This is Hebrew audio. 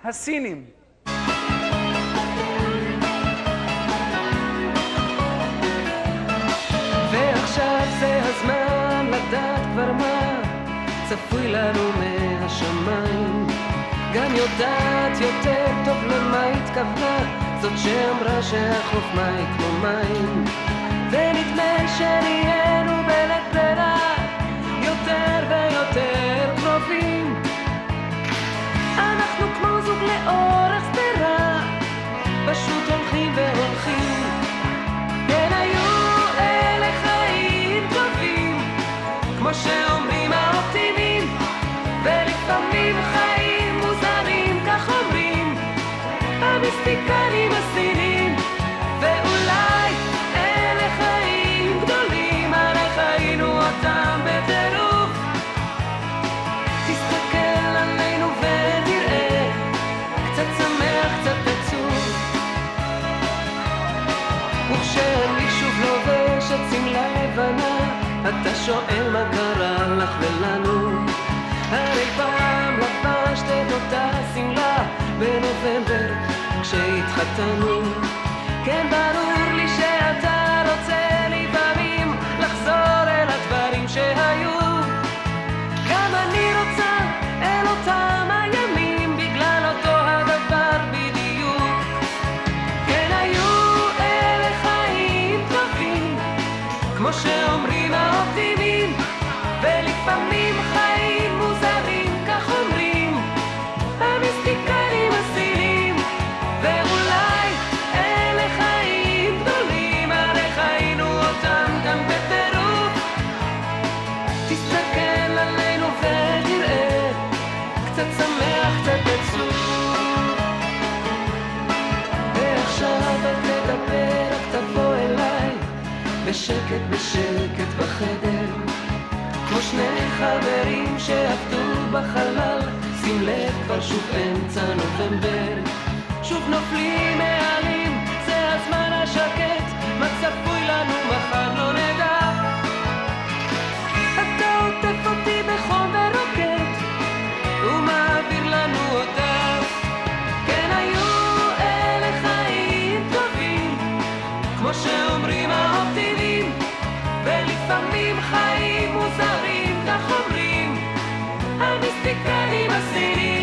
הסינים. ועכשיו זה הזמן לדעת כבר מה צפוי לנו מהשמיים. גם יודעת יותר טוב למה התכוונה זאת שאמרה שהחוכמה היא כמו מים. ונדמה שנהיינו בלית ברירה יותר ויותר קרובים. אנחנו כמו זוג לאורך שדרה פשוט הולכים והולכים. כן היו אלה חיים טובים כמו שאומרים האופטימים, ולפעמים חיים מוזרים כך אומרים המיסטיקנים הסינים. ואולי אלה חיים גדולים הרי חיינו אותם בטירוף. תסתכל עלינו ותראה קצת שמח קצת עצוב. וכשאני שוב לובש את שמלה לבנה אתה שואל מה קרה לך ולנו. הרי פעם לבשת את אותה שמלה בנובמבר כשהתחתנו. כן ברור לי שאתה רוצה לפעמים לחזור אל הדברים שהיו. גם אני רוצה אל אותם הימים בגלל אותו הדבר בדיוק. כן היו אלה חיים טובים כמו שאומרים האופטימים, ולפעמים חיים מוזרים כך אומרים המיסטיקנים הסינים. ואולי אלה חיים גדולים הרי חיינו אותם גם בטירוף. תסתכל עלינו ותראה קצת שמח קצת עצוב. ועכשיו את תדבר רק תבוא אליי בשקט בשקט בחדר כמו שני חברים שעבדו בחלל. שים לב כבר שוב אמצע נובמבר שוב נופלים מעלים זה הזמן השקט מה צפוי לנו מחר לא נדע. אתה עוטף אותי בחום ורוקט ומעביר לנו אותה. כן היו אלה חיים טובים כמו שאומרים האופטימים, ולפעמים חיים מוזרים כך אומרים המיסטיקנים הסינים.